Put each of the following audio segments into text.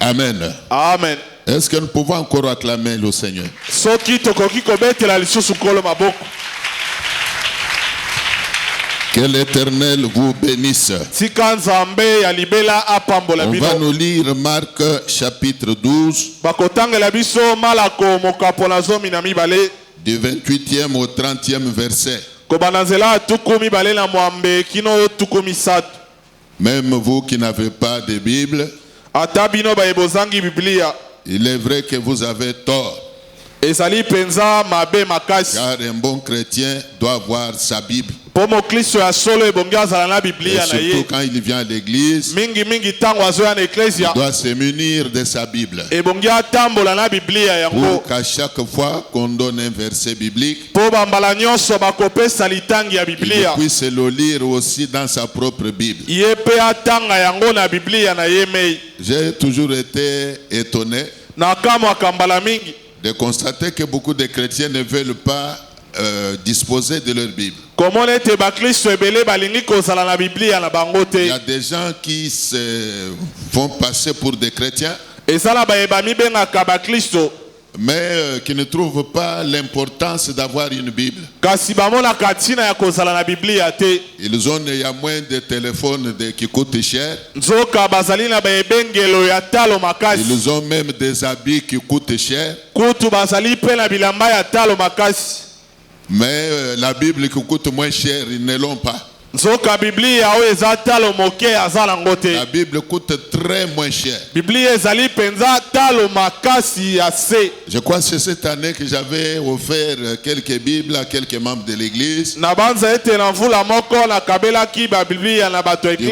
Amen. Amen. Est-ce que nous pouvons encore acclamer le Seigneur? Que l'Éternel vous bénisse. On va nous lire Marc chapitre 12. Du 28e au 30e verset. Même vous qui n'avez pas de Bible, il est vrai que vous avez tort. Car un bon chrétien doit avoir sa Bible. Et surtout quand il vient à l'église, il doit se munir de sa Bible. Pour qu'à chaque fois qu'on donne un verset biblique, il puisse le lire aussi dans sa propre Bible. J'ai toujours été étonné de constater que beaucoup de chrétiens ne veulent pas disposer de leur Bible. Il y a des gens qui se font passer pour des chrétiens, mais qui ne trouvent pas l'importance d'avoir une Bible. Ils ont néanmoins des téléphones qui coûtent cher. Ils ont même des habits qui coûtent cher. Mais la Bible qui coûte moins cher, ils ne l'ont pas. La Bible coûte très moins cher. Je crois que c'est cette année que j'avais offert quelques Bibles à quelques membres de l'église. Du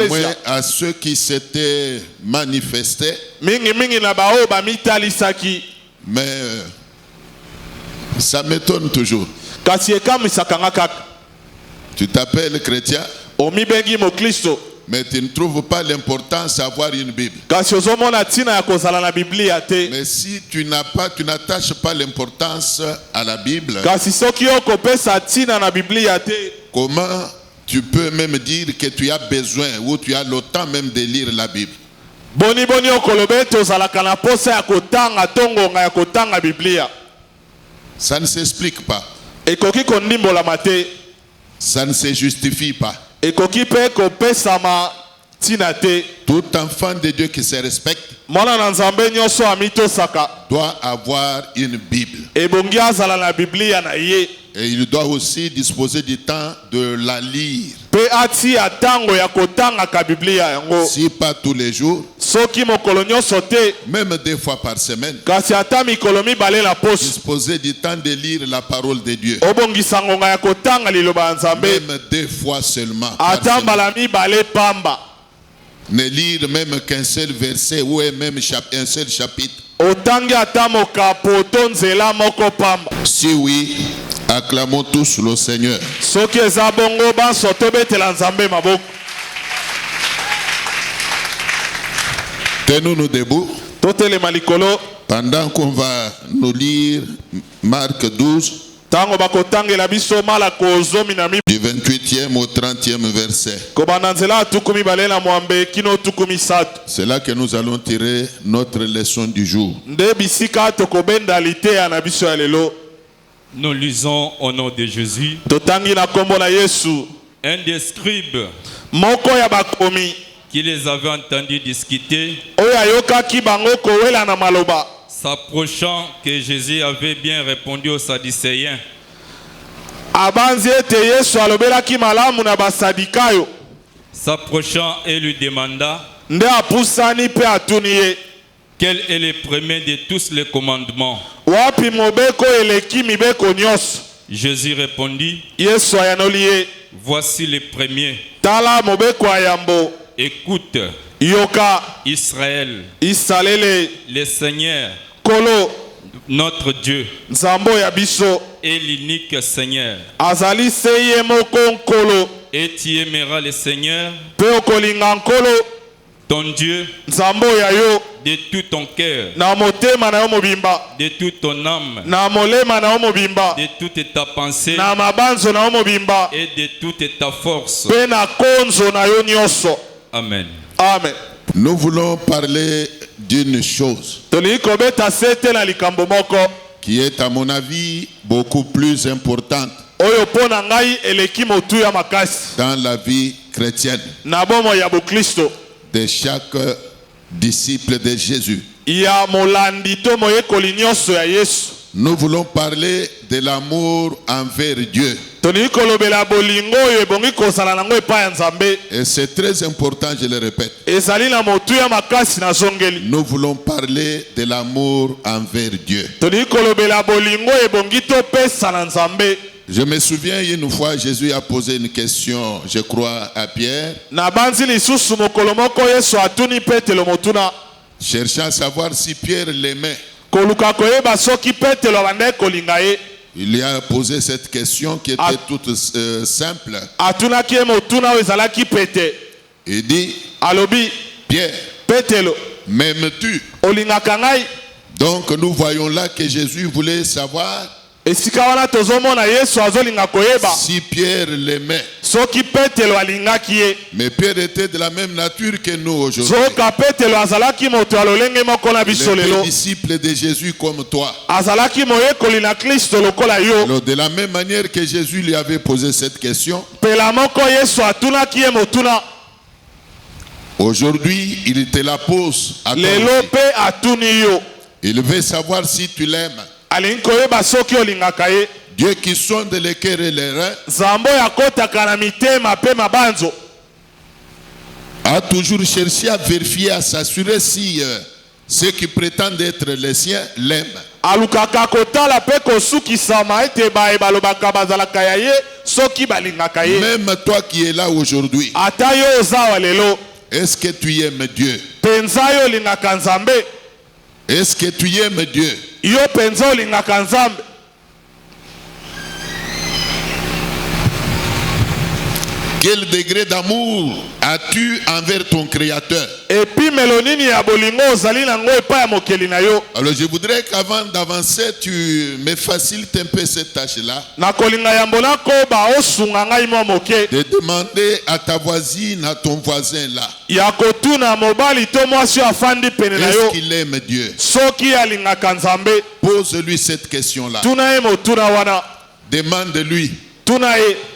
moins à ceux qui s'étaient manifestés. Mais ça m'étonne toujours. Tu t'appelles chrétien, mais tu ne trouves pas l'importance d'avoir une Bible. Mais si tu n'attaches pas l'importance à la Bible, comment tu peux même dire que tu as besoin ou tu as le temps même de lire la Bible? Ça ne s'explique pas. Ça ne se justifie pas. Tout enfant de Dieu qui se respecte doit avoir une Bible. Et il doit aussi disposer du temps de la lire. Si pas tous les jours, même 2 fois par semaine, disposer du temps de lire la parole de Dieu. Même 2 fois seulement par semaine. Ne lire même qu'un seul verset ou même un seul chapitre. Si oui, acclamons tous le Seigneur. Tenons-nous debout pendant qu'on va nous lire Marc 12. Du 28e au 30e verset. C'est là que nous allons tirer notre leçon du jour. Nous lisons au nom de Jésus. Un des scribes qui les avait entendus discuter, s'approchant, que Jésus avait bien répondu aux Sadducéens. S'approchant et lui demanda quel est le premier de tous les commandements. Jésus répondit, voici le premier. Écoute, Israël, le Seigneur, notre Dieu, est l'unique Seigneur. Et tu aimeras le Seigneur, ton Dieu, de tout ton cœur, de toute ton âme, de toute ta pensée et de toute ta force. Amen. Amen. Nous voulons parler d'une chose qui est à mon avis beaucoup plus importante dans la vie chrétienne de chaque disciple de Jésus. Nous voulons parler de l'amour envers Dieu. Et c'est très important, je le répète. Nous voulons parler de l'amour envers Dieu. Je me souviens une fois, Jésus a posé une question, je crois, à Pierre, cherchant à savoir si Pierre l'aimait. Il lui a posé cette question qui était toute simple. Il dit, Pierre, m'aimes-tu? Donc nous voyons là que Jésus voulait savoir si Pierre l'aimait. Mais Pierre était de la même nature que nous aujourd'hui. Il était disciple de Jésus comme toi. Alors de la même manière que Jésus lui avait posé cette question, aujourd'hui il te la pose à toi. Il veut savoir si tu l'aimes. Dieu qui sonde les cœurs et les reins a toujours cherché à vérifier, à s'assurer si ceux qui prétendent être les siens l'aiment. Même toi qui es là aujourd'hui, est-ce que tu aimes Dieu? Est-ce que tu aimes Dieu? Quel degré d'amour as-tu envers ton Créateur? Alors je voudrais qu'avant d'avancer, tu me facilites un peu cette tâche-là. De demander à ta voisine, à ton voisin là, est-ce qu'il aime Dieu? Pose-lui cette question-là. Demande-lui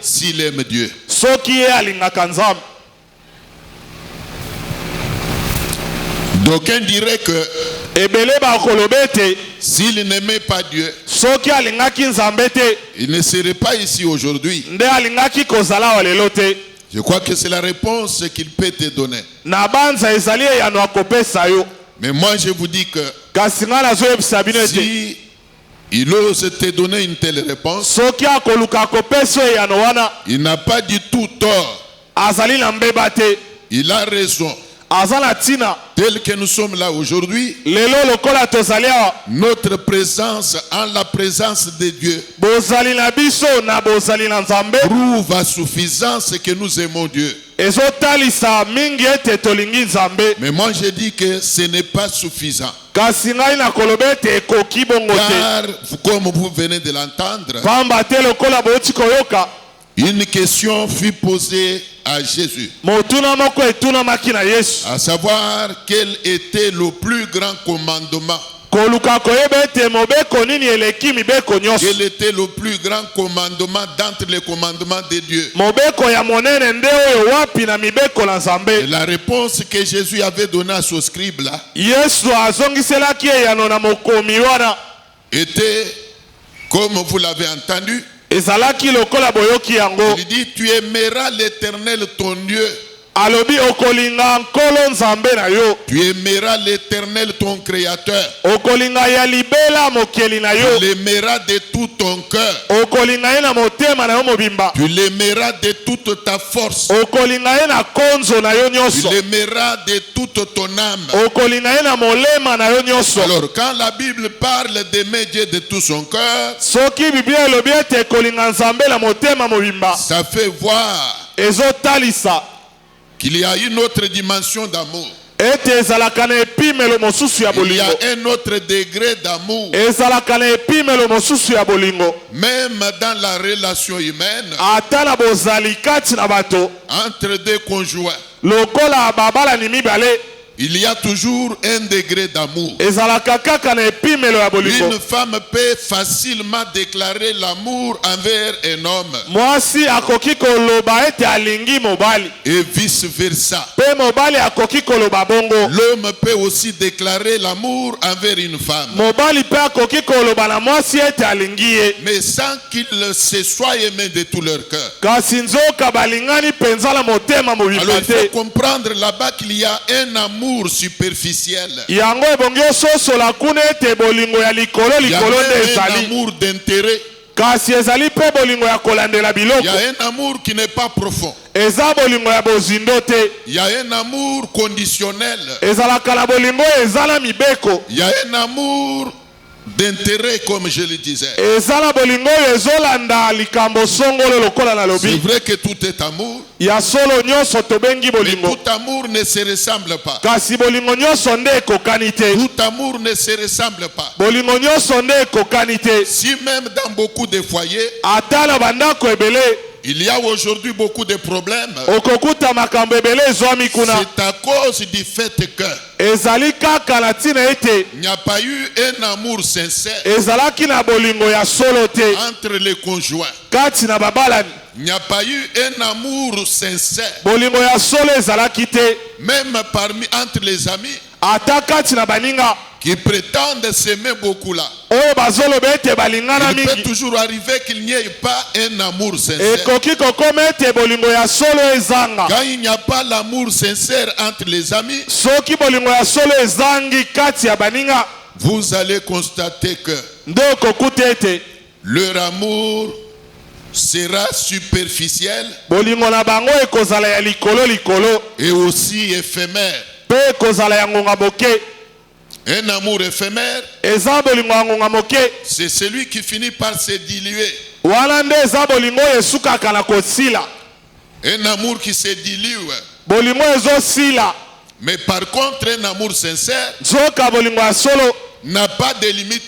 s'il aime Dieu. D'aucuns diraient que s'il n'aimait pas Dieu, il ne serait pas ici aujourd'hui. Je crois que c'est la réponse qu'il peut te donner. Mais moi je vous dis que si il ose te donner une telle réponse, il n'a pas du tout tort. Il a raison. Tel que nous sommes là aujourd'hui, notre présence en la présence de Dieu prouve à suffisance que nous aimons Dieu. Mais moi je dis que ce n'est pas suffisant. Car comme vous venez de l'entendre, une question fut posée à Jésus, à savoir quel était le plus grand commandement. Quel était le plus grand commandement d'entre les commandements de Dieu? Et la réponse que Jésus avait donnée à ce scribe là était, comme vous l'avez entendu, il dit, tu aimeras l'Éternel ton Dieu. Tu aimeras l'Éternel ton Créateur. Tu l'aimeras de tout ton cœur. Tu l'aimeras de toute ta force. Tu l'aimeras de toute ton âme. Alors quand la Bible parle d'aimer Dieu de tout son cœur, ça fait voir qu'il y a une autre dimension d'amour. Il y a un autre degré d'amour. Même dans la relation humaine, entre deux conjoints, il y a toujours un degré d'amour. Une femme peut facilement déclarer l'amour envers un homme. Et vice versa. L'homme peut aussi déclarer l'amour envers une femme. Mais sans qu'il se soit aimé de tout leur cœur. Alors il faut comprendre là-bas qu'il y a un amour superficiel. Il y a un amour d'intérêt. Il y a un amour qui n'est pas profond. Il y a un amour conditionnel. Il y a un amour d'intérêt, comme je le disais. C'est vrai que tout est amour. Mais tout amour ne se ressemble pas. Tout amour ne se ressemble pas. Si même dans beaucoup de foyers, il y a aujourd'hui beaucoup de problèmes, c'est à cause du fait que il n'y a pas eu un amour sincère entre les conjoints. Il n'y a pas eu un amour sincère même entre les amis qui prétendent s'aimer beaucoup là. Il peut toujours arriver qu'il n'y ait pas un amour sincère. Quand il n'y a pas l'amour sincère entre les amis, vous allez constater que leur amour sera superficiel et aussi éphémère. Un amour éphémère, c'est celui qui finit par se diluer. Un amour qui se dilue. Mais par contre, un amour sincère n'a pas de limite.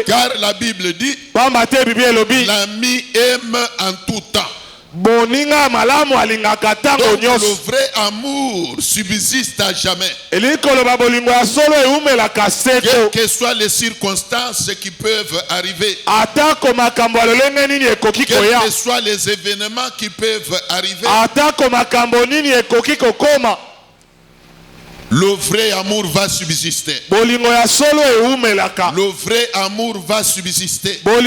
Car la Bible dit, l'ami aime en tout temps. Donc le vrai amour subsiste à jamais. Quelles que soient les circonstances qui peuvent arriver, quels que soient les événements qui peuvent arriver, le vrai amour va subsister. Le vrai amour va subsister. Alors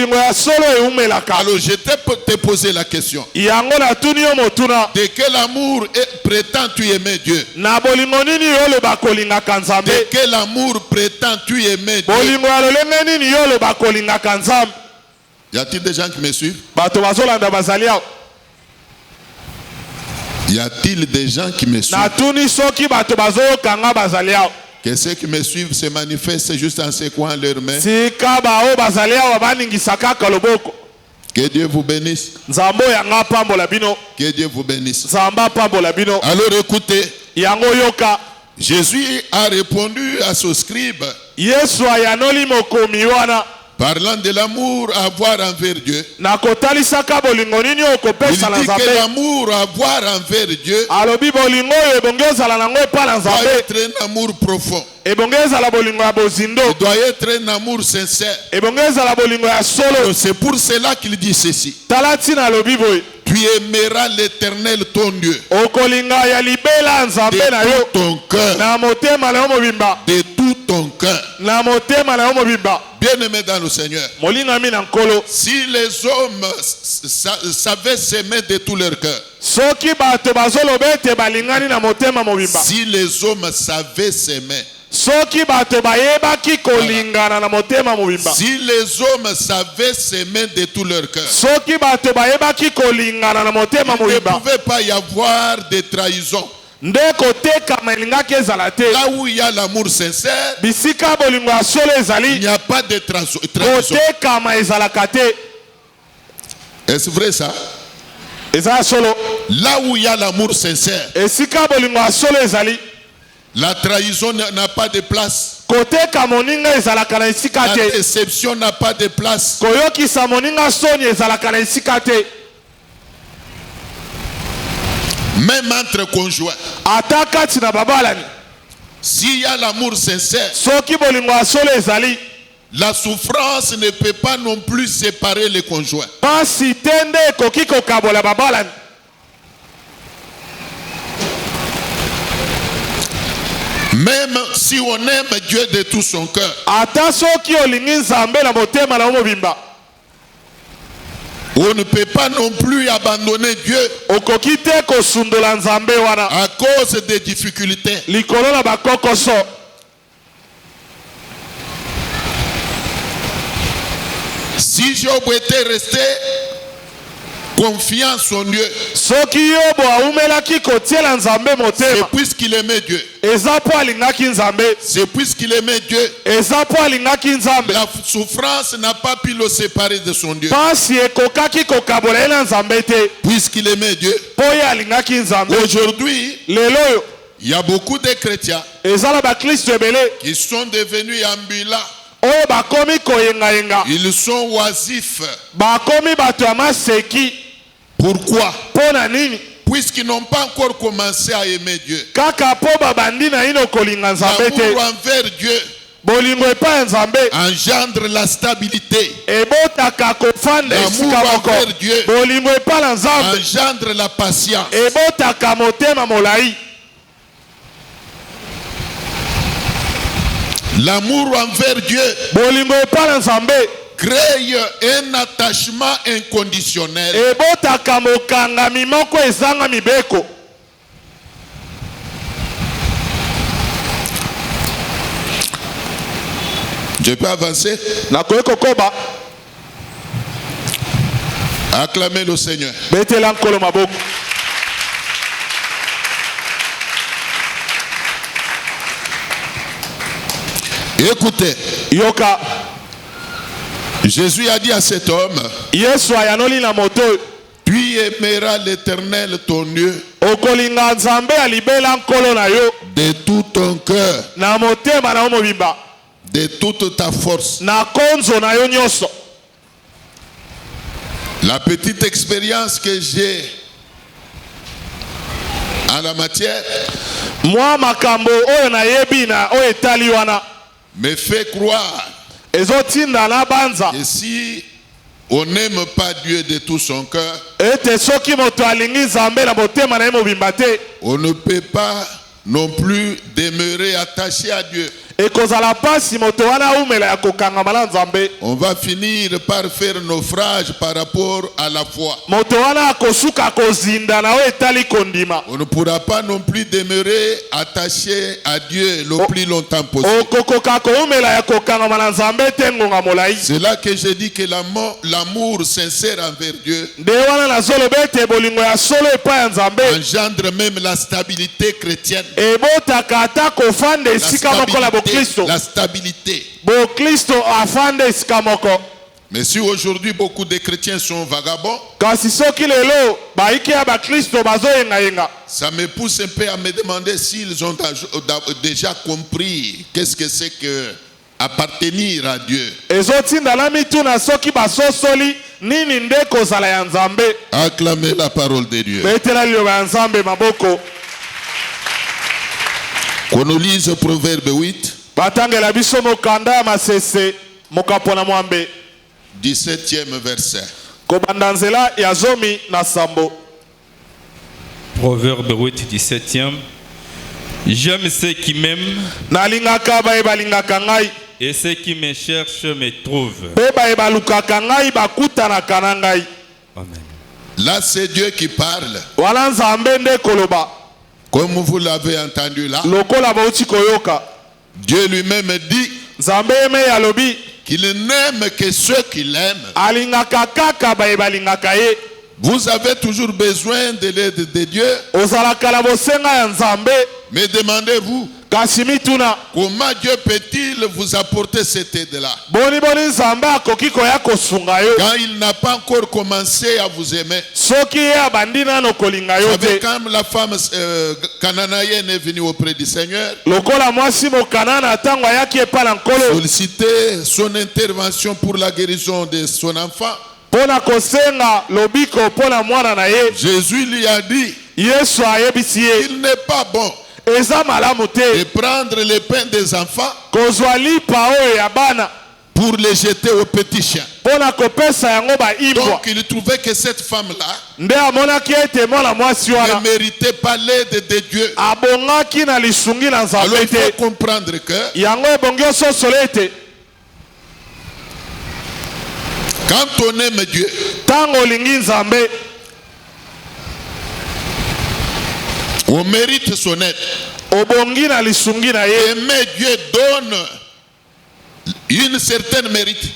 je t'ai posé la question. De quel amour prétends-tu aimer Dieu? De quel amour prétends-tu aimer Dieu? Y a-t-il des gens qui me suivent? Y a-t-il des gens qui me suivent? Que ceux qui me suivent se manifestent juste en secouant leurs mains. Que Dieu vous bénisse. Que Dieu vous bénisse. Alors écoutez, Jésus a répondu à ce scribe, parlant de l'amour à avoir envers Dieu. Il dit que l'amour à avoir envers Dieu doit être un amour profond. Il doit être un amour sincère. C'est pour cela qu'il dit ceci. Tu aimeras l'Éternel ton Dieu de tout ton cœur. De tout ton cœur. Bien-aimé dans le Seigneur, si les hommes savaient s'aimer de tout leur cœur, si les hommes savaient s'aimer, si les hommes savaient s'aimer de tout leur cœur, il ne pouvait pas y avoir de trahison. Là où il y a l'amour sincère, il n'y a pas de trahison. Est-ce vrai ça? Là où il y a l'amour sincère, la trahison n'a pas de place. La déception n'a pas de place. Même entre conjoints, S'il y a l'amour sincère, la souffrance ne peut pas non plus séparer les conjoints. Même si on aime Dieu de tout son cœur, on ne peut pas non plus abandonner Dieu à cause des difficultés. Si Job était resté confiant en Dieu, c'est puisqu'il aimait Dieu. C'est puisqu'il aimait Dieu. La souffrance n'a pas pu le séparer de son Dieu. Puisqu'il aimait Dieu. Aujourd'hui, il y a beaucoup de chrétiens qui sont devenus ambulants. Ils sont oisifs. Pourquoi? Puisqu'ils n'ont pas encore commencé à aimer Dieu. L'amour envers Dieu engendre la stabilité. L'amour envers Dieu engendre la patience. L'amour envers Dieu crée un attachement inconditionnel. Je peux avancer? Acclamez le Seigneur. Écoutez, Jésus a dit à cet homme, tu aimeras l'Éternel ton Dieu de tout ton cœur, de toute ta force. La petite expérience que j'ai en la matière me fait croire que si on n'aime pas Dieu de tout son cœur, on ne peut pas non plus demeurer attaché à Dieu. On va finir par faire naufrage par rapport à la foi. On ne pourra pas non plus demeurer attaché à Dieu le plus longtemps possible. C'est là que je dis que l'amour sincère envers Dieu engendre même la stabilité chrétienne. La stabilité. Mais si aujourd'hui beaucoup de chrétiens sont vagabonds, ça me pousse un peu à me demander s'ils ont déjà compris qu'est-ce que c'est que appartenir à Dieu. Acclamez la parole de Dieu. Qu'on nous lise Proverbe 8, 17e verset. Proverbe 8, 17e. J'aime ceux qui m'aiment, et ceux qui me cherchent me trouvent. Amen. Là, c'est Dieu qui parle. Comme vous l'avez entendu là, Dieu lui-même dit qu'il n'aime que ceux qui l'aiment. Vous avez toujours besoin de l'aide de Dieu. Mais demandez-vous, comment Dieu peut-il vous apporter cette aide-là quand il n'a pas encore commencé à vous aimer? Vous savez, quand la femme cananéenne est venue auprès du Seigneur, solliciter son intervention pour la guérison de son enfant, Jésus lui a dit, il n'est pas bon de prendre les pains des enfants pour les jeter aux petits chiens. Donc il trouvait que cette femme-là ne méritait pas l'aide de Dieu. Alors il faut comprendre que quand on aime Dieu, on mérite son aide. Aimer Dieu donne une certaine mérite.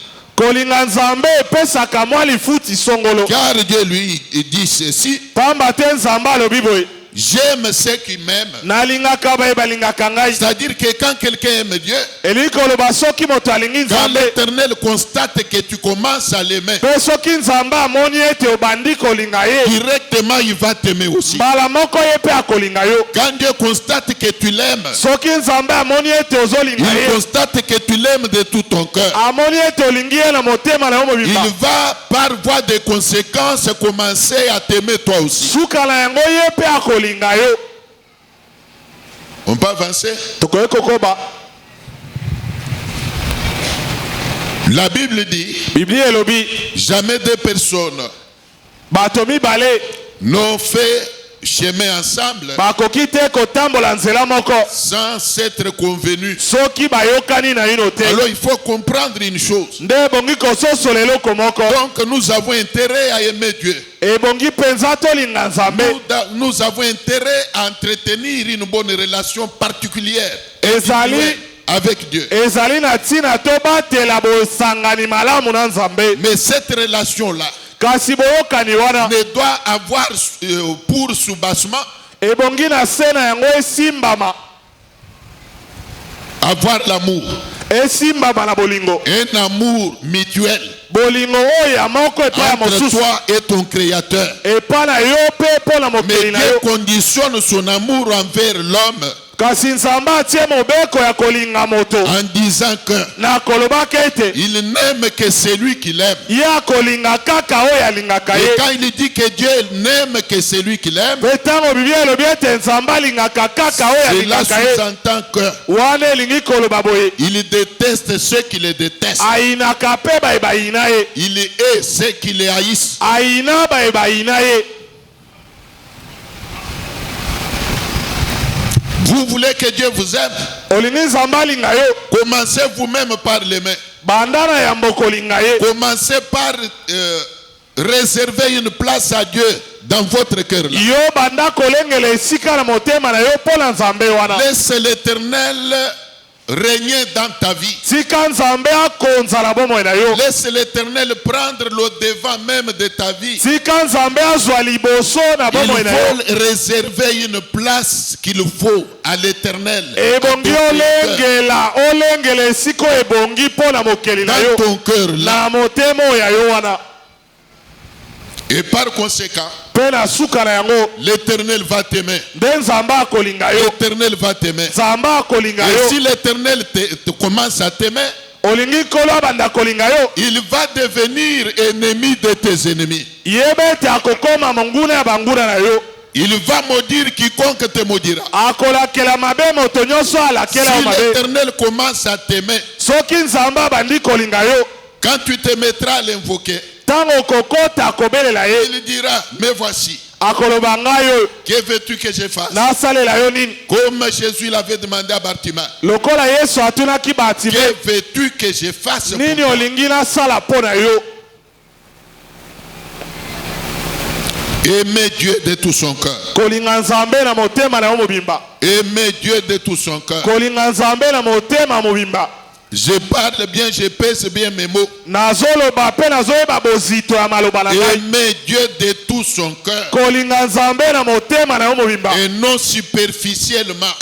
Car Dieu lui il dit ceci: j'aime ceux qui m'aiment. C'est-à-dire que quand quelqu'un aime Dieu, quand l'Éternel constate que tu commences à l'aimer, directement il va t'aimer aussi. Quand Dieu constate que tu l'aimes, il constate que tu l'aimes de tout ton cœur. Il va par voie de conséquence commencer à t'aimer toi aussi. On peut avancer. La Bible dit, jamais deux personnes n'ont fait chemin ensemble sans s'être convenus. Alors il faut comprendre une chose. Donc nous avons intérêt à aimer Dieu. Nous avons intérêt à entretenir une bonne relation particulière avec Dieu. Mais cette relation-là ne doit avoir pour soubassement avoir l'amour. Un amour mutuel entre toi et ton Créateur. Mais Dieu conditionne son amour envers l'homme en disant que il n'aime que celui qu'il aime. Et quand il dit que Dieu n'aime que celui qu'il aime, cela sous-entend que il déteste ceux qui le détestent. Il hait ceux qui le haïssent. Vous voulez que Dieu vous aime? Commencez vous-même par l'aimer. Commencez par réserver une place à Dieu dans votre cœur. Laisse l'Éternel régner dans ta vie. Laisse l'Éternel prendre le devant même de ta vie. Il faut réserver une place qu'il faut à l'Éternel dans ton cœur là. Et par conséquent, l'Éternel va t'aimer. L'Éternel va t'aimer. Et si l'Éternel commence à t'aimer, il va devenir ennemi de tes ennemis. Il va maudire quiconque te maudira. Si l'Éternel commence à t'aimer, quand tu te mettras à l'invoquer, il dira: mais voici, que veux-tu que je fasse? Comme Jésus l'avait demandé à Bartimée. Que veux-tu que je fasse? Aimer Dieu de tout son cœur. Aimer Dieu de tout son cœur. Je parle bien, je pèse bien mes mots. Aimer Dieu de tout son cœur et non superficiellement.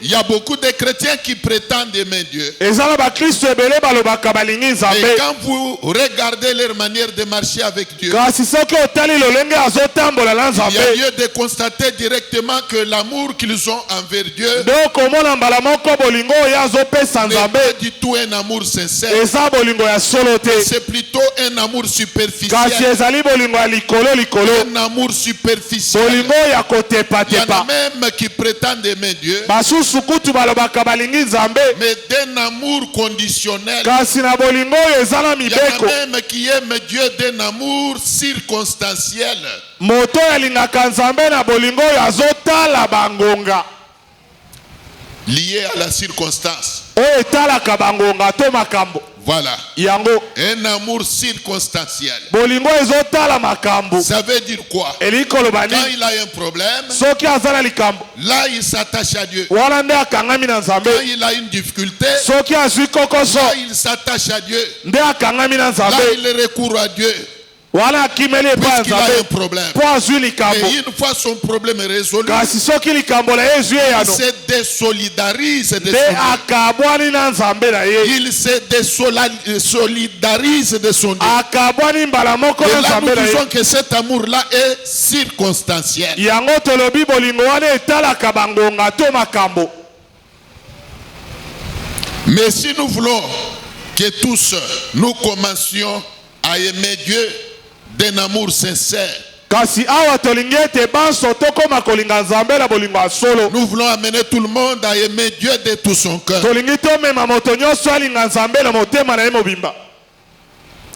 Il y a beaucoup de chrétiens qui prétendent aimer Dieu. Et quand vous regardez leur manière de marcher avec Dieu, il y a lieu de constater directement que l'amour qu'ils ont envers Dieu pas du tout un amour sincère. C'est plutôt un amour superficiel. Un amour superficiel. Il y en a même qui prétendent aimer Dieu, mais d'un amour conditionnel. Il y en a même qui aiment Dieu d'un amour circonstanciel. Lié à la circonstance. Voilà. Un amour circonstanciel. Ça veut dire quoi? Quand il a un problème, là il s'attache à Dieu. Quand il a une difficulté, là il s'attache à Dieu. Là il recourt à Dieu. Puisqu'il a un problème. Et une fois son problème est résolu, il se désolidarise de son Dieu. Il se désolidarise de son Dieu. Et là nous disons que cet amour-là est circonstanciel. Mais si nous voulons que tous nous commencions à aimer Dieu d'un amour sincère, nous voulons amener tout le monde à aimer Dieu de tout son cœur.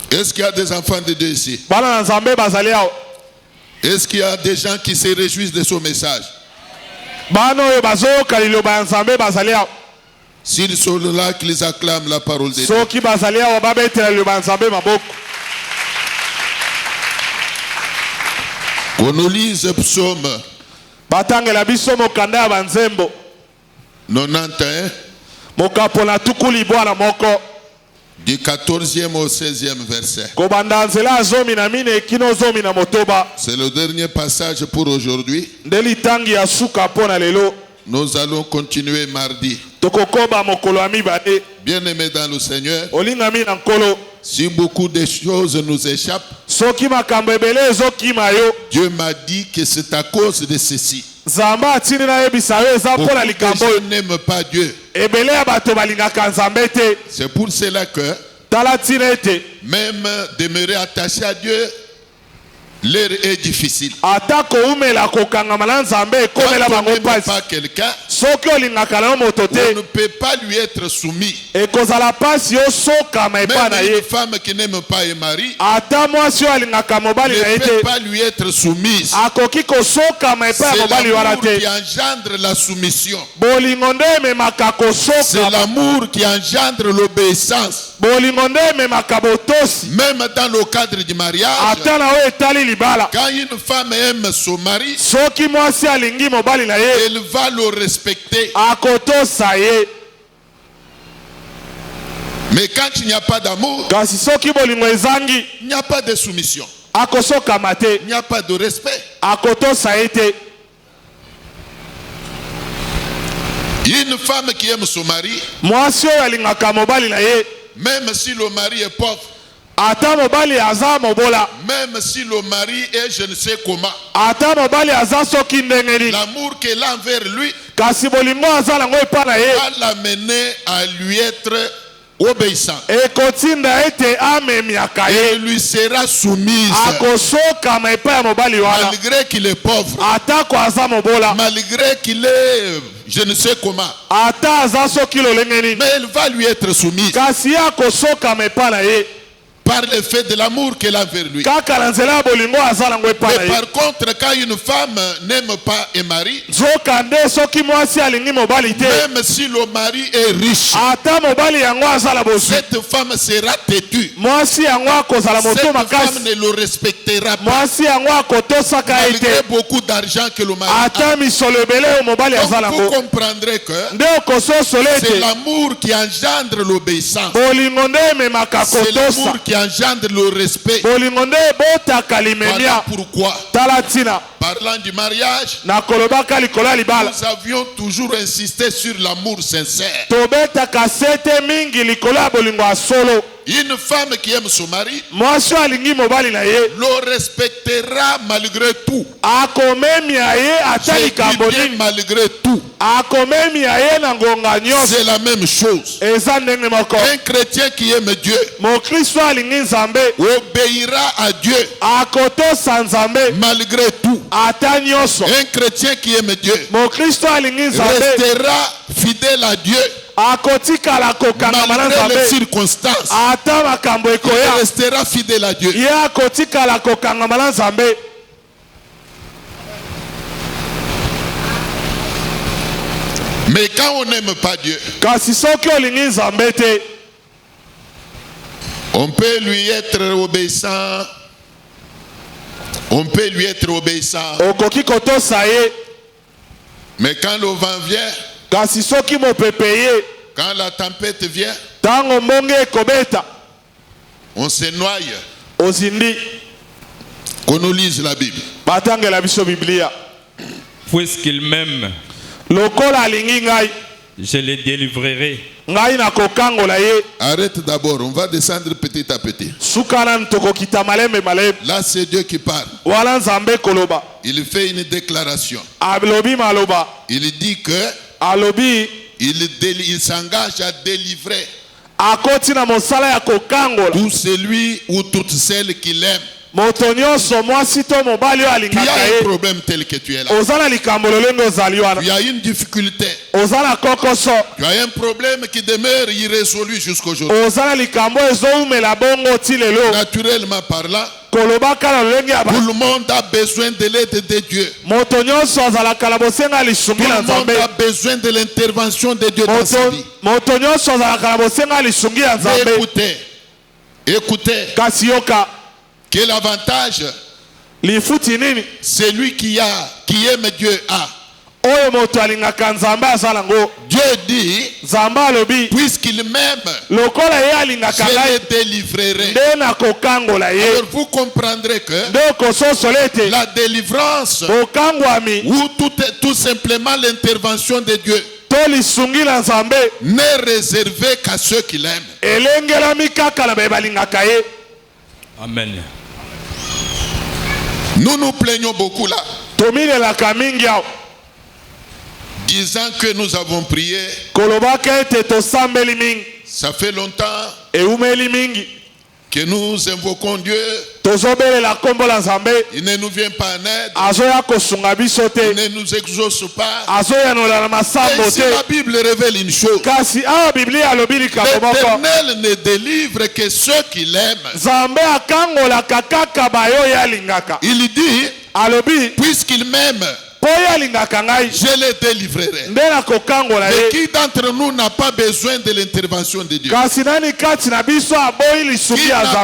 Est-ce qu'il y a des enfants de Dieu ici? Est-ce qu'il y a des gens qui se réjouissent de son message? S'ils sont là, qu'ils acclament la parole de Dieu. Qu'on nous lise Psaume 91 du 14e au 16e verset. C'est le dernier passage pour aujourd'hui. Nous allons continuer mardi. Bien-aimés dans le Seigneur, si beaucoup de choses nous échappent, Dieu m'a dit que c'est à cause de ceci. Beaucoup de gens n'aiment pas Dieu. C'est pour cela que même demeurer attaché à Dieu, l'heure est difficile. Quand on n'aime pas quelqu'un, on ne peut pas lui être soumis. Même une femme qui n'aime pas un mari ne peut pas lui être soumise. C'est l'amour qui engendre la soumission. C'est l'amour qui engendre l'obéissance. Même dans le cadre du mariage, quand une femme aime son mari, elle va le respecter. Mais quand il n'y a pas d'amour, il n'y a pas de soumission. Il n'y a pas de respect. Une femme qui aime son mari, même si le mari est pauvre, même si le mari est je ne sais comment, l'amour qu'elle a envers lui va l'amener à lui être obéissant. Et elle lui sera soumise. Malgré qu'il est pauvre, malgré qu'il est je ne sais comment, mais elle va lui être soumise. Par le fait de l'amour qu'elle a vers lui. Mais par contre, quand une femme n'aime pas un mari, même si le mari est riche, cette femme sera têtue. Cette femme ne le respectera pas, malgré beaucoup d'argent que le mari a. Donc vous comprendrez que c'est l'amour qui engendre l'obéissance. C'est l'amour qui engendre le respect. Voilà pourquoi, parlant du mariage, nous avions toujours insisté sur l'amour sincère. Une femme qui aime son mari le respectera malgré tout. Je dis bien malgré tout. C'est la même chose. Un chrétien qui aime Dieu obéira à Dieu malgré tout. Un chrétien qui aime Dieu restera fidèle à Dieu malgré les circonstances. Il restera fidèle à Dieu. Mais quand on n'aime pas Dieu, on peut lui être obéissant. On peut lui être obéissant. Mais quand le vent vient, quand la tempête vient, on se noie. Qu'on nous lise la Bible. Puisqu'il m'aime, je les délivrerai. Arrête d'abord, on va descendre petit à petit. Là, c'est Dieu qui parle. Il fait une déclaration. Il dit que il s'engage à délivrer tout celui ou toute celle qu'il aime. Tu as un problème tel que tu es là. Tu as une difficulté. Tu as un problème qui demeure irrésolu jusqu'aujourd'hui. Naturellement parlant, tout le monde a besoin de l'aide de Dieu. Tout le monde a besoin de l'intervention de Dieu dans sa vie. Écoutez. Quel avantage celui qui aime Dieu a. Dieu dit, puisqu'il m'aime, je le délivrerai. Alors vous comprendrez que la délivrance ou tout simplement l'intervention de Dieu n'est réservée qu'à ceux qui l'aiment. Amen. Nous nous plaignons beaucoup là, disant que nous avons prié. Ça fait longtemps que nous invoquons Dieu. Il ne nous vient pas en aide. Il ne nous exauce pas. Et si la Bible révèle une chose, l'Éternel ne délivre que ceux qui l'aiment. Il dit, puisqu'il m'aime, je les délivrerai. Mais qui d'entre nous n'a pas besoin de l'intervention de Dieu? Qui n'a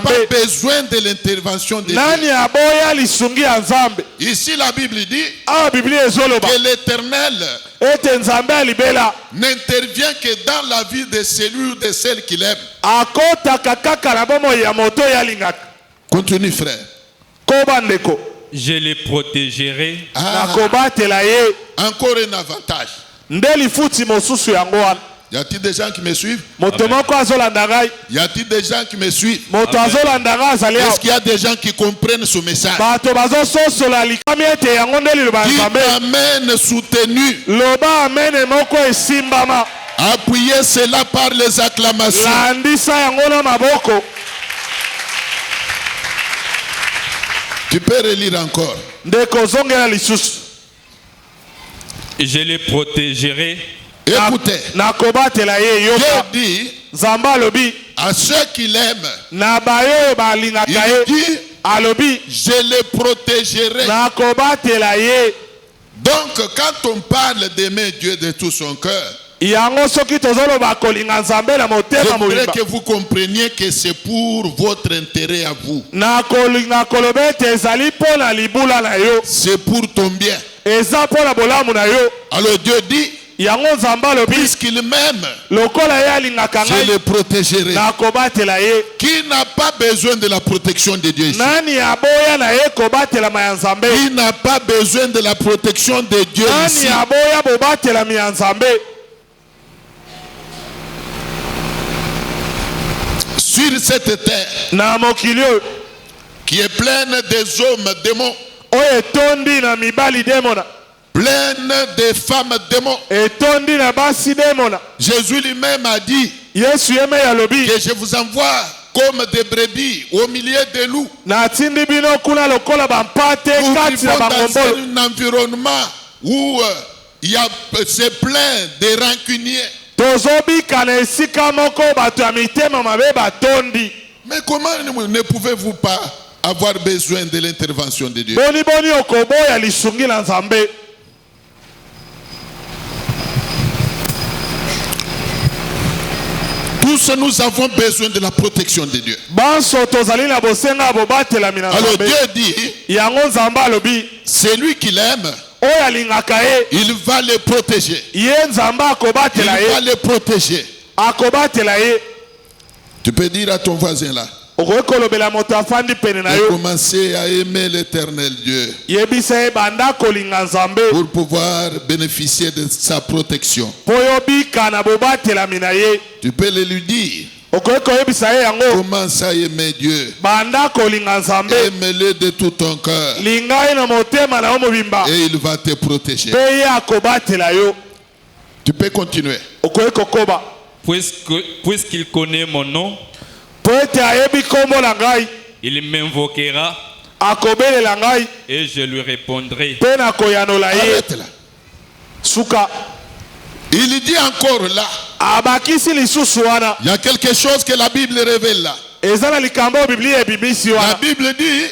pas besoin de l'intervention de Dieu? Ici la Bible dit que l'Éternel n'intervient que dans la vie de celui ou de celle qu'il aime. Continue, frère. Je les protégerai. Encore un avantage. Y a-t-il des gens qui me suivent? Y a-t-il des gens qui me suivent? Est-ce qu'il y a des gens qui comprennent ce message? Qui m'amène soutenu. Appuyez cela par les acclamations. Tu peux relire encore. Je les protégerai. Écoutez. Dieu dit à ceux qui l'aiment, il dit, je les protégerai. Donc quand on parle d'aimer Dieu de tout son cœur, je voudrais que vous compreniez que c'est pour votre intérêt à vous. C'est pour ton bien. Alors Dieu dit, puisqu'il m'aime, je le protégerai. Qui n'a pas besoin de la protection de Dieu ici? Qui n'a pas besoin de la protection de Dieu ici? sur cette terre qui est pleine des hommes démons, pleine des femmes démons. Jésus lui-même a dit que je vous envoie comme des brebis au milieu des loups. Nous vivons dans un environnement où c'est plein de rancuniers. Mais comment ne pouvez-vous pas avoir besoin de l'intervention de Dieu? Tous nous avons besoin de la protection de Dieu. Alors Dieu dit, c'est lui qui l'aime, il va le protéger. Il va le protéger. Tu peux dire à ton voisin là, et commencer à aimer l'Éternel Dieu pour pouvoir bénéficier de sa protection. Tu peux le lui dire. Commence à aimer Dieu. Aime-le de tout ton cœur. Et il va te protéger. Tu peux continuer. Puisqu'il connaît mon nom, il m'invoquera et je lui répondrai. Arrête là. Il dit encore là, il y a quelque chose que la Bible révèle là. La Bible dit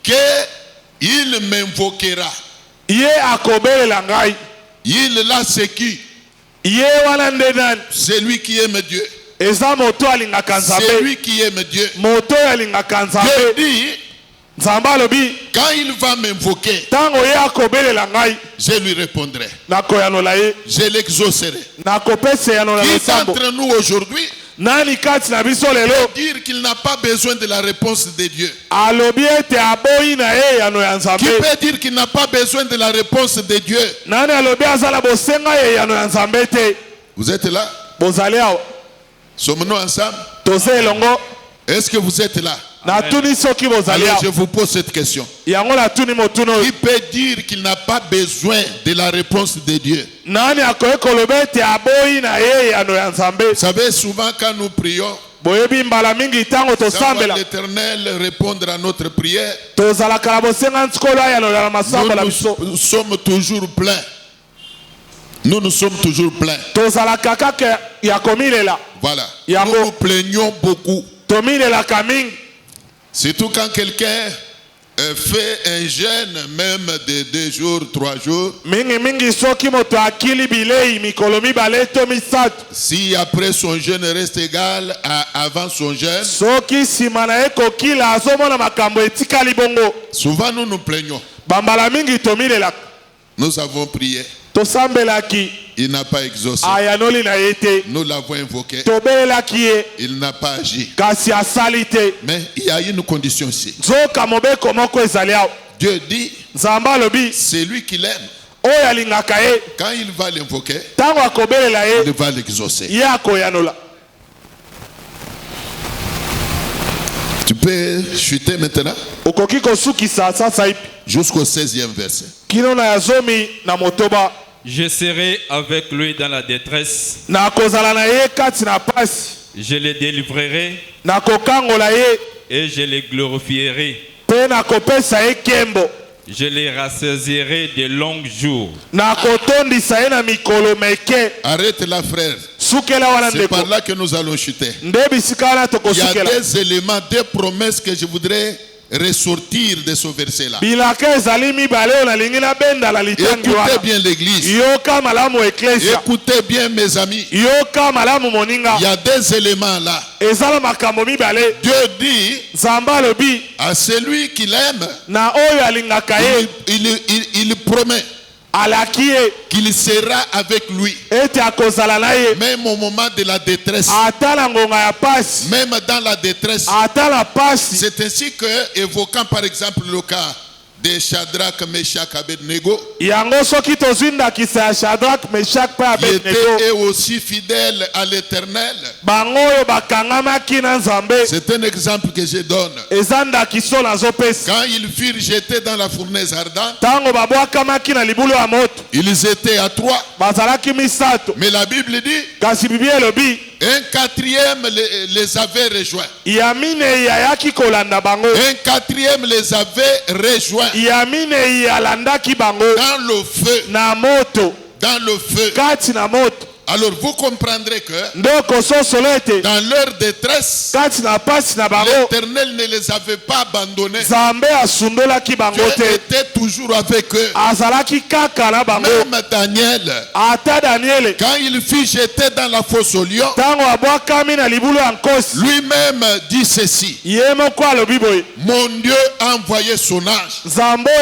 qu'il m'invoquera. Il là c'est qui? C'est lui qui aime Dieu. C'est lui qui aime Dieu. Dieu dit, quand il va m'invoquer, je lui répondrai. Je l'exaucerai. Qui d'entre nous aujourd'hui peut dire qu'il n'a pas besoin de la réponse de Dieu? Qui peut dire qu'il n'a pas besoin de la réponse de Dieu? Vous êtes là? Sommes-nous ensemble? Est-ce que vous êtes là? Alors je vous pose cette question. Qui peut dire qu'il n'a pas besoin de la réponse de Dieu? Vous savez, souvent quand nous prions, l'Éternel répondre à notre prière, nous sommes toujours pleins. Nous sommes toujours pleins. Voilà. Nous nous plaignons beaucoup. Surtout quand quelqu'un fait un jeûne même de 2 jours, 3 jours. Si après son jeûne reste égal à avant son jeûne, souvent nous nous plaignons. Nous avons prié. Il n'a pas exaucé. Nous l'avons invoqué. Il n'a pas agi. Mais il y a une condition ici. Dieu dit, c'est lui qui l'aime. Quand il va l'invoquer, il va l'exaucer. Tu peux chuter maintenant jusqu'au 16e verset. Je serai avec lui dans la détresse. Je le délivrerai et je le glorifierai. Je les rassasierai de longs jours. Arrête là, frère. C'est par là que nous allons chuter. Il y a des éléments, des promesses que je voudrais ressortir de ce verset là. Écoutez bien l'église. Écoutez bien mes amis. Il y a des éléments là. Dieu dit à celui qui l'aime, il promet qu'il sera avec lui même au moment de la détresse, même dans la détresse. C'est ainsi que, évoquant par exemple le cas de Shadrach, Meshach, Abednego, qui étaient eux aussi fidèles à l'Éternel. C'est un exemple que je donne. Quand ils furent jetés dans la fournaise ardente, ils étaient à 3. Mais la Bible dit, un quatrième les avait rejoints. Un quatrième les avait rejoints dans le feu. Dans le feu. Alors vous comprendrez que dans leur détresse, l'Éternel ne les avait pas abandonnés. Dieu était toujours avec eux. Même Daniel, quand il fut jeté dans la fosse au lion, lui-même dit ceci: mon Dieu a envoyé son ange. Mais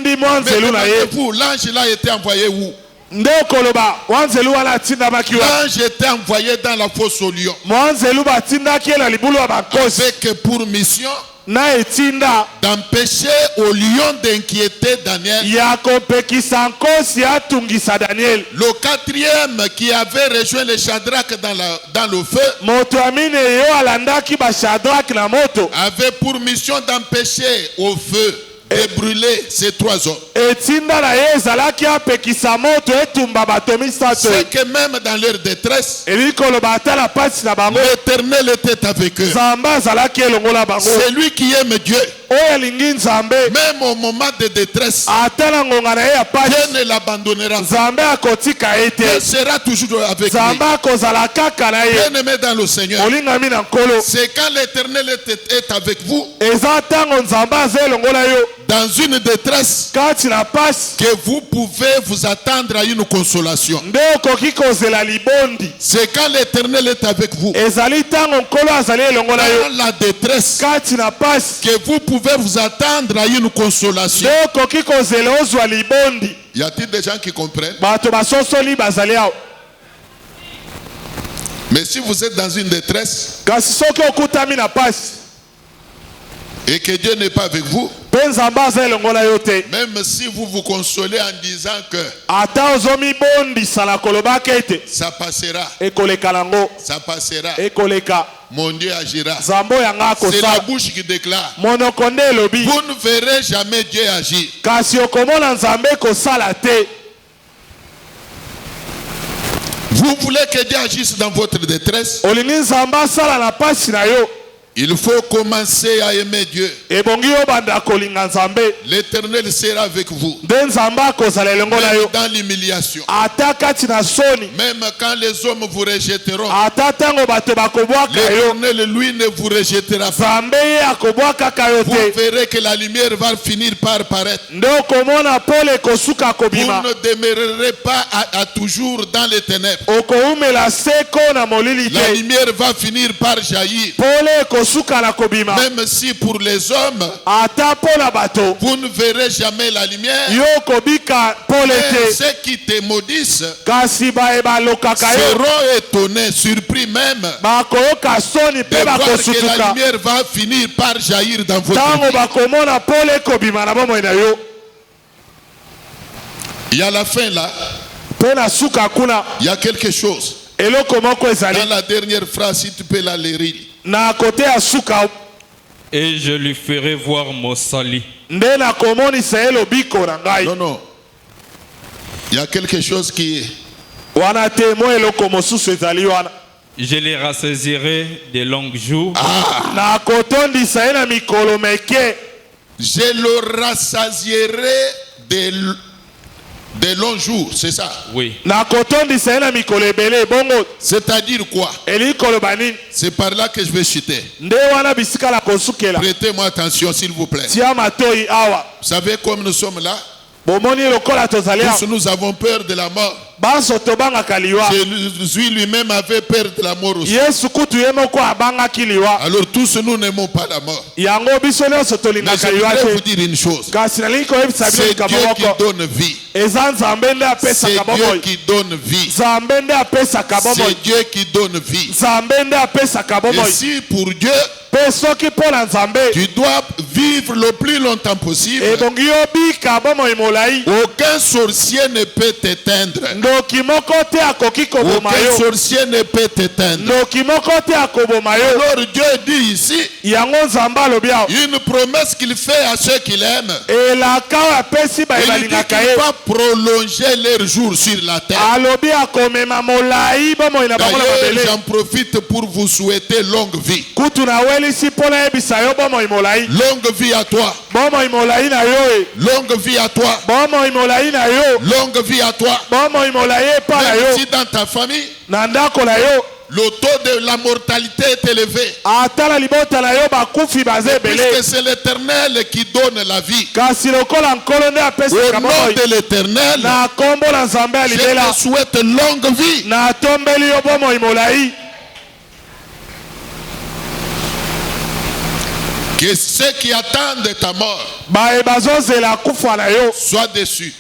demandez-vous, l'ange là était envoyé où? L'ange était envoyé dans la fosse au lion avec pour mission d'empêcher au lion d'inquiéter Daniel. Le quatrième qui avait rejoint les Shadrach dans le feu avait pour mission d'empêcher au feu de brûler ces 3 hommes. C'est que même dans leur détresse, l'Éternel était avec eux. C'est lui qui aime Dieu. Même au moment de détresse, Dieu ne l'abandonnera pas. Dieu sera toujours avec lui. Bien-aimé dans le Seigneur, c'est quand l'Éternel est avec vous dans une détresse que vous pouvez vous attendre à une consolation. C'est quand l'Éternel est avec vous dans la détresse que vous pouvez vous attendre à une consolation. Y a-t-il des gens qui comprennent? Mais si vous êtes dans une détresse et que Dieu n'est pas avec vous, même si vous vous consolez en disant que ça passera, ça passera, mon Dieu agira, c'est la bouche qui déclare. Vous ne verrez jamais Dieu agir. Vous voulez que Dieu agisse dans votre détresse? Il faut commencer à aimer Dieu. L'Éternel sera avec vous. Même dans l'humiliation. Même quand les hommes vous rejetteront, l'Éternel, lui, ne vous rejettera pas. Vous verrez que la lumière va finir par paraître. Vous ne demeurerez pas à toujours dans les ténèbres. La lumière va finir par jaillir. Même si pour les hommes, vous ne verrez jamais la lumière, et ceux qui te maudissent seront étonnés, surpris même, de voir que la lumière va finir par jaillir dans votre vie. Il y a la fin là. Il y a quelque chose. Dans la dernière phrase, si tu peux la lire. Et je lui ferai voir mon salut. Non, non. Il y a quelque chose qui... Je les rassasirai de longs jours. Je le rassasierai de longs jours, c'est ça? Oui. C'est-à-dire quoi? C'est par là que je vais chuter. Prêtez-moi attention, s'il vous plaît. Vous savez comme nous sommes là? Tous nous avons peur de la mort. Jésus lui-même avait peur de la mort aussi. Alors tous nous n'aimons pas la mort. Mais je voudrais vous dire une chose. C'est Dieu qui donne vie. C'est Dieu qui donne vie. C'est Dieu qui donne vie. Et si pour Dieu, tu dois vivre le plus longtemps possible. Aucun sorcier ne peut t'éteindre. Aucun sorcier ne peut t'éteindre. Alors Dieu dit ici une promesse qu'il fait à ceux qu'il aime. Il dit qu'il va prolonger leurs jours sur la terre. D'ailleurs, j'en profite pour vous souhaiter longue vie. Longue vie à toi. Longue vie à toi. Longue vie à toi. Même si dans ta famille, le taux de la mortalité est élevé. Puisque c'est l'Éternel qui donne la vie. Au nom de l'Éternel, je te souhaite longue vie. Que ceux qui attendent ta mort soient déçus.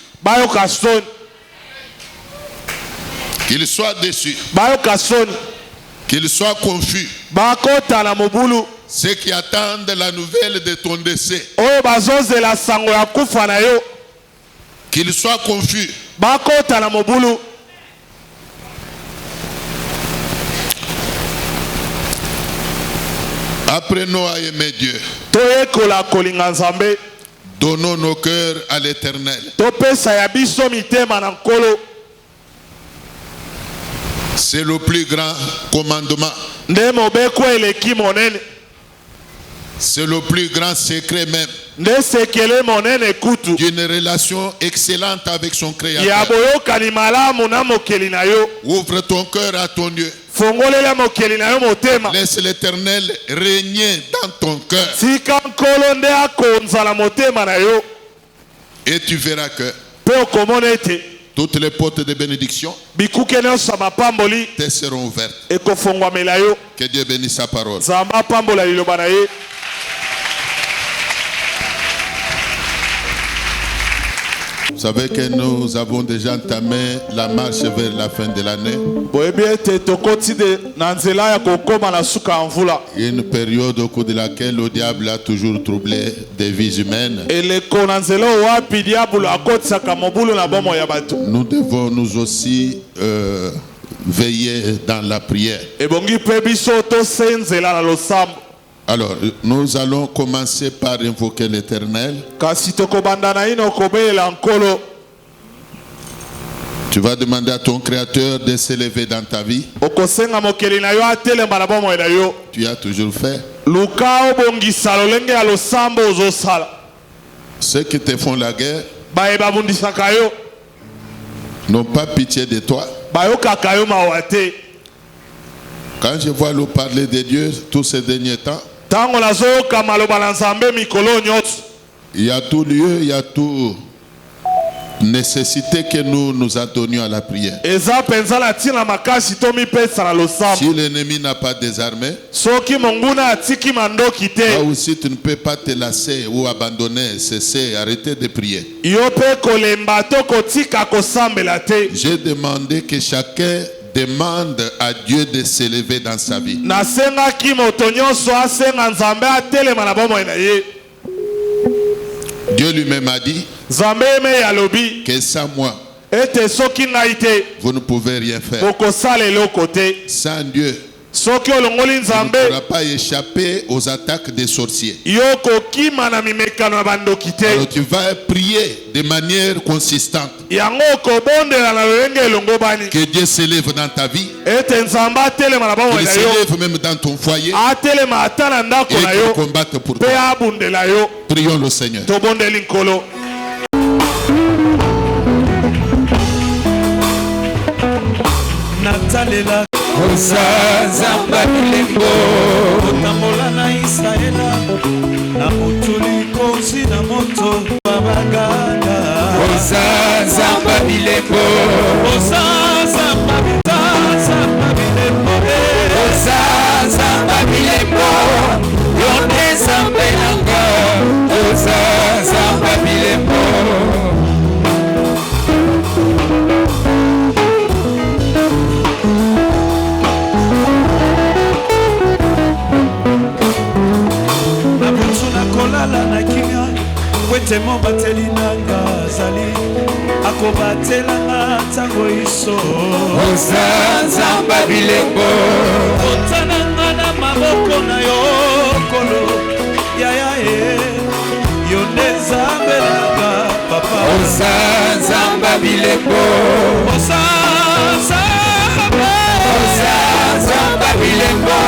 Qu'ils soient déçus. Qu'ils soient confus. Ceux qui attendent la nouvelle de ton décès. Qu'ils soient confus. Apprenons à aimer Dieu. Donnons nos cœurs à l'Éternel. C'est le plus grand commandement. C'est le plus grand secret même d'une relation excellente avec son Créateur. Ouvre ton cœur à ton Dieu. Laisse l'Éternel régner dans ton cœur. Et tu verras que toutes les portes de bénédiction te seront ouvertes. Que Dieu bénisse sa parole. Vous savez que nous avons déjà entamé la marche vers la fin de l'année. Une période au cours de laquelle le diable a toujours troublé des vies humaines. Nous devons nous aussi veiller dans la prière. Alors, nous allons commencer par invoquer l'Éternel. Tu vas demander à ton Créateur de s'élever dans ta vie. Tu as toujours fait. Ceux qui te font la guerre n'ont pas pitié de toi. Quand je vois nous parler de Dieu tous ces derniers temps, il y a tout lieu, il y a toute nécessité que nous nous adonnions à la prière. Si l'ennemi n'a pas désarmé, là aussi tu ne peux pas te lasser ou abandonner, cesser, arrêter de prier. J'ai demandé que chacun demande à Dieu de s'élever dans sa vie. Dieu lui-même a dit que sans moi, vous ne pouvez rien faire. Sans Dieu, tu ne pourras pas échapper aux attaques des sorciers. Alors tu vas prier de manière consistante. Que Dieu s'élève dans ta vie. Qu'il s'élève même dans ton foyer. Et qu'il combatte pour toi. Prions le Seigneur. Natalela Zamba Bilembo Otambola na Israela Na motuli kozi na moto Babaganda Zamba Bilembo Zamba Bilembo Zamba Bilembo Yonde Zamba Ilanga Zamba Bilembo motemo bateli nanga zali akobatelanga ntango iso Ozanzamba bilembo otananga na maboko na yo kolo yaya yo nde nzambe nanga papa Ozanzamba bilembo Ozanzamba bilembo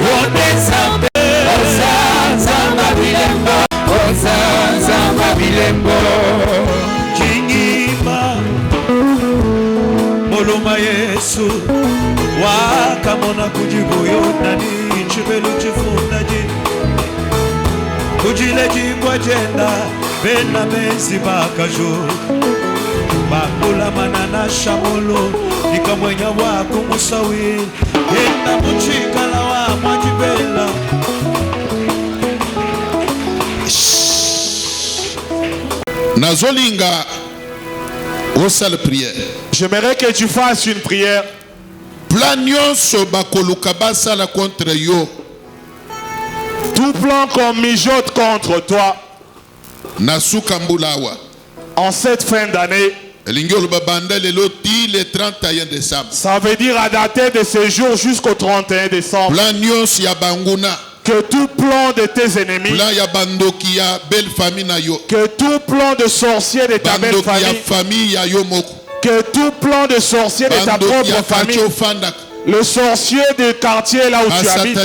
yo nde nzambe Ozanzamba bilembo Ozanzamba bilembo Jingima Moloma Yesu Wakamona kujibuyo nani Chibelu chifunaji Kujile jingwa jenda Bena mezi bakajo Bakula manana shamolo Nikamwenya wako musawi Henda muchikala wa mwajibela Nazolinga osala prière. J'aimerais que tu fasses une prière. Planions so bakoluka basala contre yo. Tout plan qu'on mijote contre toi. Nasuka mbulawa. En cette fin d'année. Le 31 décembre. Ça veut dire à dater de ce jour jusqu'au 31 décembre. Planions ya banguna. Que tout plan de tes ennemis, que tout plan de sorcier de ta belle famille, que tout plan de sorcier de ta propre famille, le sorcier du quartier là où tu habites,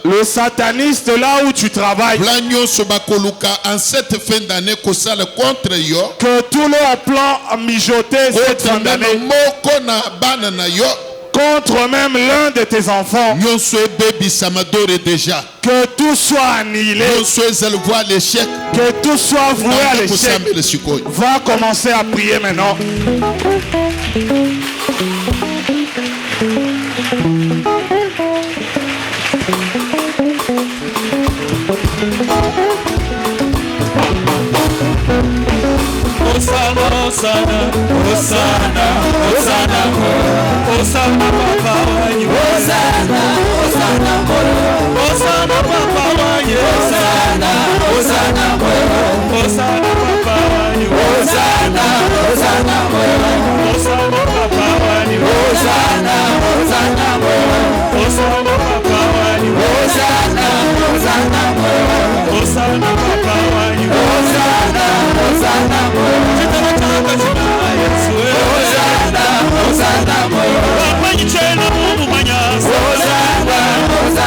le sataniste là où tu travailles, en cette fin d'année, que tous leurs plans mijotés cette fin d'année, contre même l'un de tes enfants, que tout soit annihilé, que tout soit voué à l'échec. Va commencer à prier maintenant. Osana, Osana, Osana, Osana, Osana, Papa, Osana, Osana, Osana, Papa, Osana, Osana, Osana, Papa, Osana, Osana, Osana, Papa, Osana, Osana, Osana,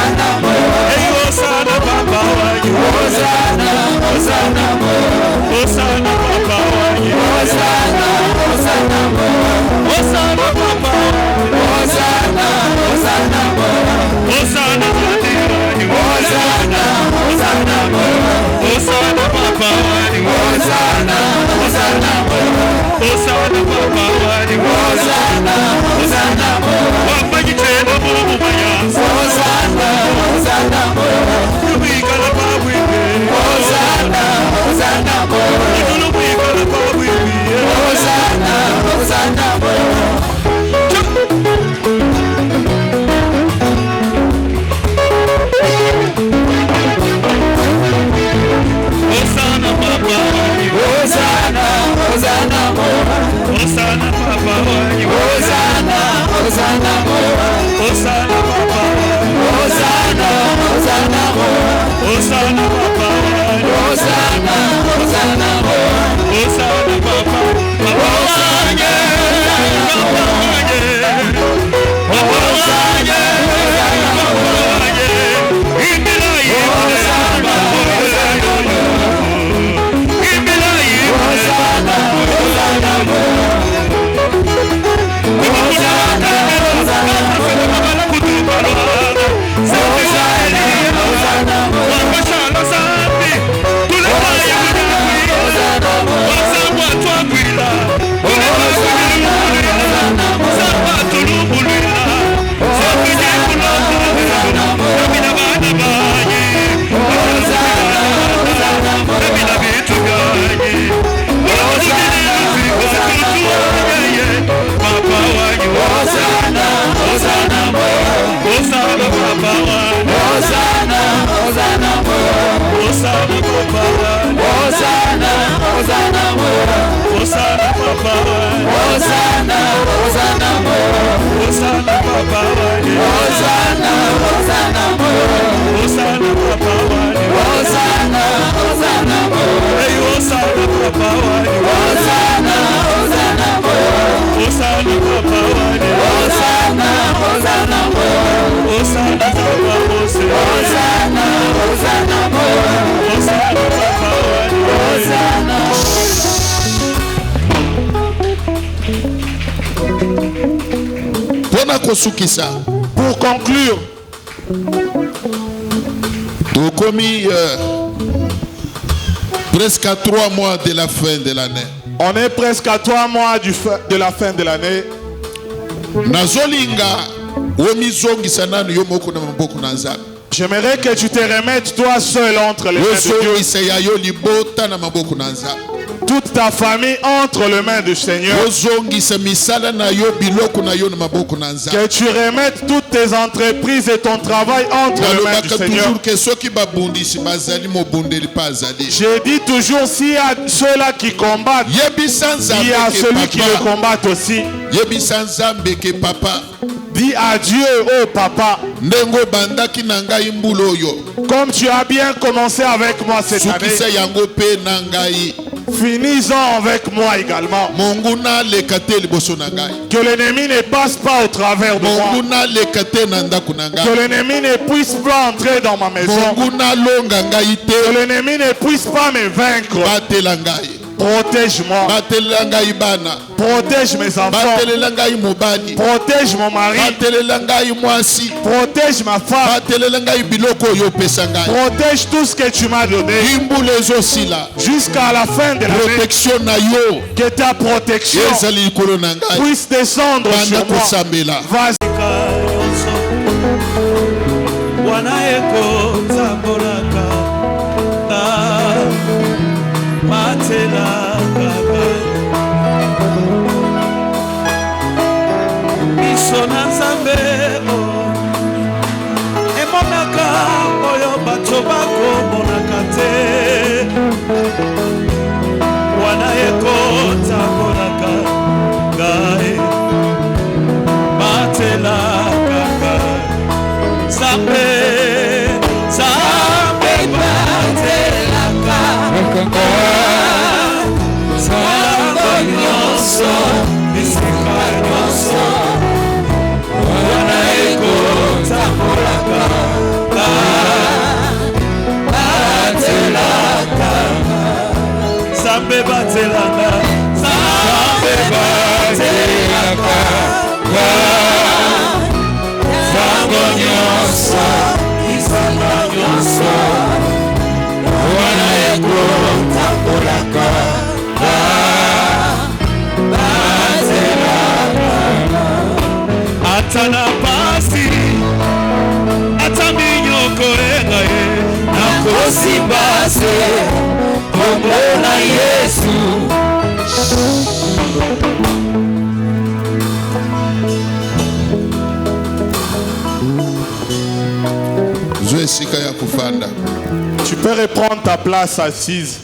Papa, Osana, Osana, Osana, Papa, Osana, Osana, Osana, Osana, Osana, Osana, Hosanna, Hosanna moyo. Hosanna papa. Hosanna, Hosanna moyo. Hosanna papa. Hosanna, Hosanna moyo. Hosanna papa. Hosanna, Hosanna moyo. Hey Hosanna papa. Hosanna, Hosanna moyo. Hosanna papa. Hosanna, Hosanna moyo. Hosanna papa. Hosanna, Hosanna moyo. Hosanna papa. Hosanna. Pour conclure, presque à 3 mois de la fin de l'année. On est presque à 3 mois de la fin de l'année. J'aimerais que tu te remettes toi seul entre les mains de Dieu. Toute ta famille entre les mains du Seigneur. Que tu remettes toutes tes entreprises et ton travail entre les mains du Seigneur. J'ai dit toujours, s'il y a ceux-là qui combattent, il y a celui qui le combattent aussi. Dis à Dieu, oh papa, comme tu as bien commencé avec moi cette année, finis-en avec moi également. Que l'ennemi ne passe pas au travers de moi. Que l'ennemi ne puisse pas entrer dans ma maison. Que l'ennemi ne puisse pas me vaincre. Protège-moi. Protège mes enfants. Protège mon mari. Protège ma femme. Protège tout ce que tu m'as donné. Jusqu'à la fin de l'année. Que ta protection puisse descendre sur moi. Vas-y. Misona Nzambe emonaka oyo bato bakomonaka te wana ekotambolaka ngai batelaka ngai Nzambe Nzambe batelaka sango nyonso bisika nyonso wana ekotambolaka batelaka Nzambe batelaka Nzambe batelaka sango nyonso bisika nyonso wana ekotambolaka Atana pasi ataminyoko engaye nakosi base komona Yesu Tu peux reprendre ta place assise.